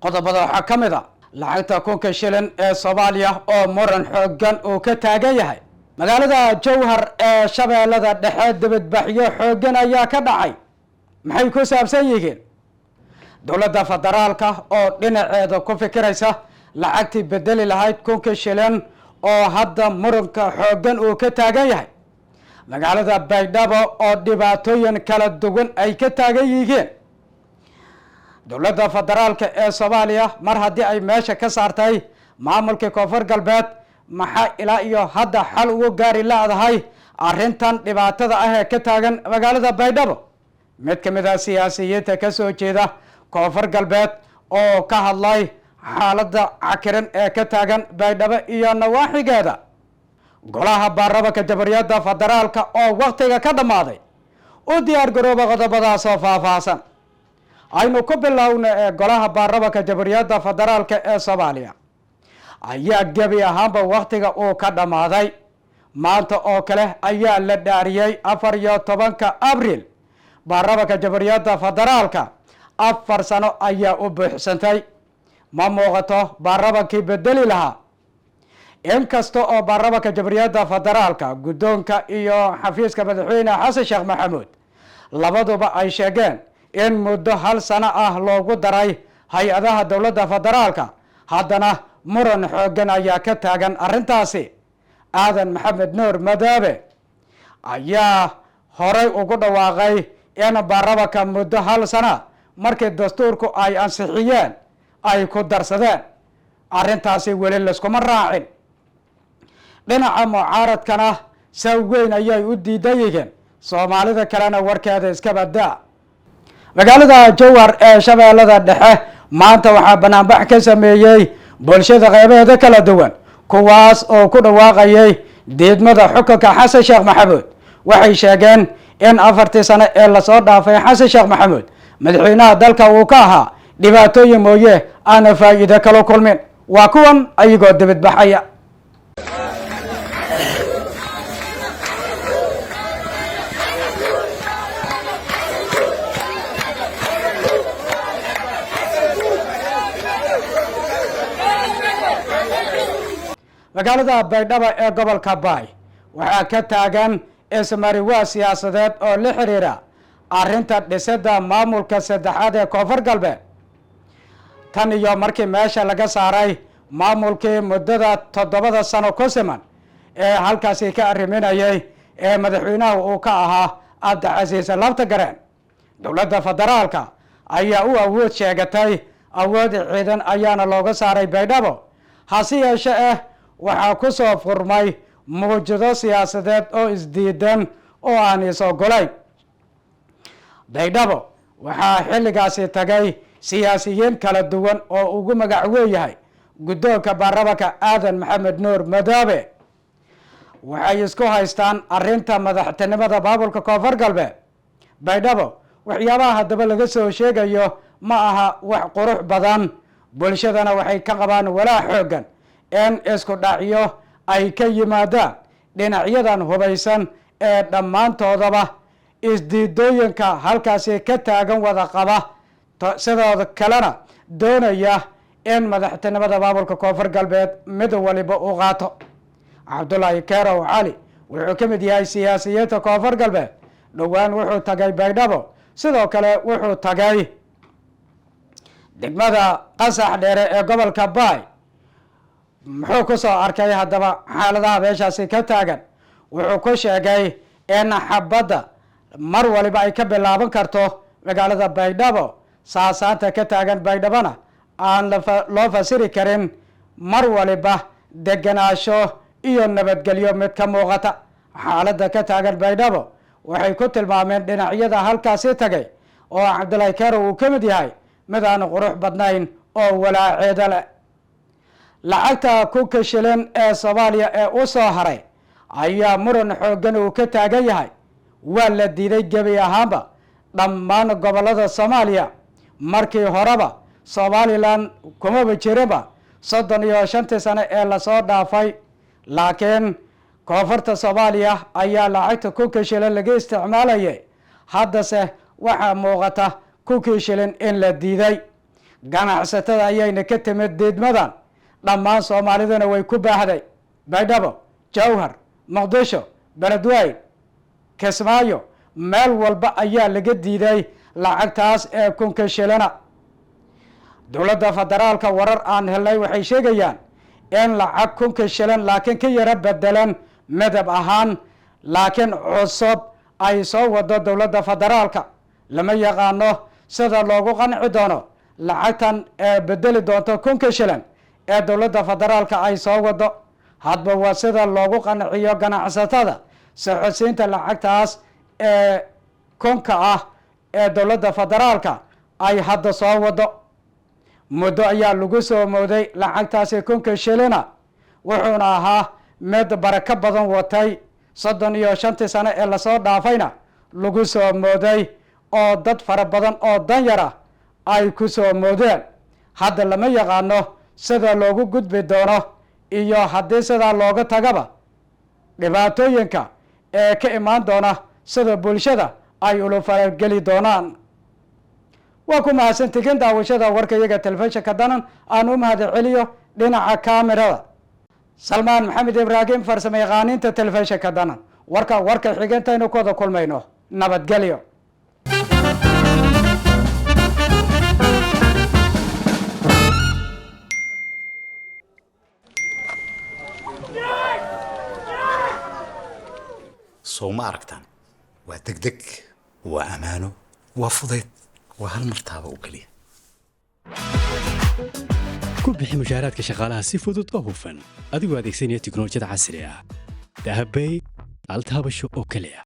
qodobada waxaa ka mid a lacagta kunka shilin ee Soomaaliya oo muran xooggan uu ka taagan yahay magaalada Jowhar ee Shabeellada Dhexe dibadbaxyo xooggan ayaa ka dhacay maxay ku saabsan yihiin dowladda federaalka oo dhinaceeda ku fikiraysa lacagtii bedeli lahayd kunka shilin oo hadda muranka xooggan uu ka taagan yahay magaalada Baydhabo oo dhibaatooyin kala duwan ay ka taagan yihiin dowladda federaalka ee Soomaaliya mar haddii ay meesha ka saartay maamulka koonfur galbeed maxaa ilaa iyo hadda xal ugu gaari laadahay arrintan dhibaatada ah ee ka taagan magaalada Baydhabo mid ka mid ah siyaasiyiinta ka soo jeeda koonfur galbeed oo ka hadlay xaaladda cakiran ee ka taagan Baydhabo iyo nawaaxigeeda golaha baarlamaanka jamhuuriyadda federaalka oo waqtiga ka dhamaaday u diyaar garooba qodobadaas oo faahfaahsan aynu ku bilowna ee golaha baarlamaanka jamhuuriyadda federaalka ee Soomaaliya ayaa gebi ahaanba waqtiga uu ka dhamaaday maanta oo kale ayaa la dhaariyay 14 Abriil baarlamaanka jamhuuriyadda federaalka 4 sano ayaa u buuxsantay ma muuqato baarlamaankii bedeli lahaa inkasta oo baarlamaanka jamhuuriyadda federaalka guddoonka iyo xafiiska madaxweyne xasan sheekh maxamuud labaduba ay sheegeen in muddo 1 sano ah loogu daray hay-adaha dowladda federaalka haddana muran xooggan ayaa ka taagan arrintaasi aadan maxamed nuur madaabe ayaa horay ugu dhawaaqay in baarlamaanka muddo 1 sano markii dastuurku ay ansixiyeen ay ku darsadeen arrintaasi weli laskuma raacin dhinaca mucaaradkana saw weyn ayay u diidan yihiin soomaalida kalena warkeeda iska badaa magaalada Jowhar ee Shabeellada Dhexe maanta waxaa banaanbax ka sameeyay bulshada qeybaheeda kala duwan kuwaas oo ku dhawaaqayay diidmada xukunka xasan sheekh maxamuud waxay sheegeen in 4 sano ee la soo dhaafay xasan sheekh maxamuud madaxweynaha dalka uu ka ahaa dhibaatooyin mooye aan faa'iido kala kulmin waa kuwan ayagoo dibadbaxaya magaalada Baydhabo ee gobolka Baay waxaa ka taagan ismariwaa siyaasadeed oo la xiriira arrinta dhisida maamulka saddexaad ee koonfur galbeed tan iyo markii meesha laga saaray maamulkii muddada 7 sano ku siman ee halkaasi ka arriminayay ee madaxweynaha uu ka ahaa Cabdicasiis Laftagareen dowladda federaalka ayaa u awood sheegatay awood ciidan ayaana looga saaray Baydhabo hase yeeshee waxaa ku soo furmay muujado siyaasadeed oo isdiidan oo aan is-ogolayn Baydhabo waxaa xilligaasi tagay siyaasiyiin kala duwan oo ugu magac weeyahay guddoonka baarlamaanka aadan maxamed nuur madaabe waxay isku haystaan arrinta madaxtinimada maamulka koonfur galbeed Baydhabo waxyaabaha haddaba laga soo sheegayo ma aha wax qurux badan bulshadana waxay ka qabaan walaac xooggan in isku dhacyo ay ka yimaadaan dhinacyadan hubaysan ee dhammaantoodaba isdiidooyinka halkaasi ka taagan wada qaba sidoo kalena doonaya in madaxtinimada maamulka koonfur galbeed mid waliba u qaato Cabdullaahi Kerow Cali wuxuu ka mid yahay siyaasiyiinta koonfur galbeed dhowaan wuxuu tagay Baydhabo sidoo kale wuxuu tagay degmada Qasax Dheere ee gobolka Baay muxuu ku soo arkay haddaba xaaladaha meeshaasi ka taagan wuxuu ku sheegay in xabadda mar waliba ay ka bilaaban karto magaalada Baydhabo saasaanta ka taagan Baydhabana aan loo fasiri karin mar waliba deganaansho iyo nabadgelyo mid ka muuqata xaaladda ka taagan Baydhabo waxay ku tilmaameen dhinacyada halkaasi tagay oo Cabdullaahi Kerow uu ka mid yahay mid aan qurux badnayn oo walaaceeda leh lacagta kunka shilin ee Soomaaliya ee u soo haray ayaa muran xooggan uu ka taagan yahay waa la diiday gebi ahaanba dhammaan gobolada Soomaaliya markii horeba Somaliland kuma jirinba 35 sano ee la soo dhaafay laakiin koonfurta Soomaaliya ayaa lacagta kunka shilin laga isticmaalayay haddase waxaa muuqata kunkii shilin in la diiday ganacsatada ayayna ka timid diidmadan dhammaan soomaalidana way ku baahday baydhabo jowhar muqdisho beledweyne kismaayo meel walba ayaa laga diiday lacagtaas ee kunka shilana dowladda federaalka warar aan helnay waxay sheegayaan in lacag kunka shilan laakiin ka yara bedelan midab ahaan laakiin cusub ay soo wado dowladda federaalka lama yaqaano sida loogu qanci doono lacagtan ee bedeli doonto kunka shilan ee dowladda federaalka ay soo wado hadba waa sida loogu qanciyo ganacsatada socodsiinta lacagtaas ee kunka ah ee dowladda federaalka ay hadda soo wado muddo ayaa lagu soo mooday lacagtaasi kunka shilina wuxuuna ahaa mid barako badan watay 35 sano ee lasoo dhaafayna lagu soo mooday oo dad fara badan oo danyar ah ay ku soo moodeen hadda lama yaqaano sida loogu gudbi doono iyo haddii sidaa looga tagaba dhibaatooyinka ee ka imaan doona sida bulshada ay ula farageli doonaan waa ku mahadsantihiin daawashada warka iyaga telefishinka danan aan u mahad celiyo dhinaca kaamirada salmaan maxamed ibraahim farsamo yaqaaniinta telefishinka danan warka xigeenteenu ku wada kulmayno nabadgelyo soo ma aragtaan waa degdeg waa amaano waa fudayd waa hal martaaba u kaliya ku bixi mushaaraadka shaqaalaha si fudud oo hufan adigoo adeegsanaya tiknoolajiyada casriga ah dahabay altaabasho oo kaliya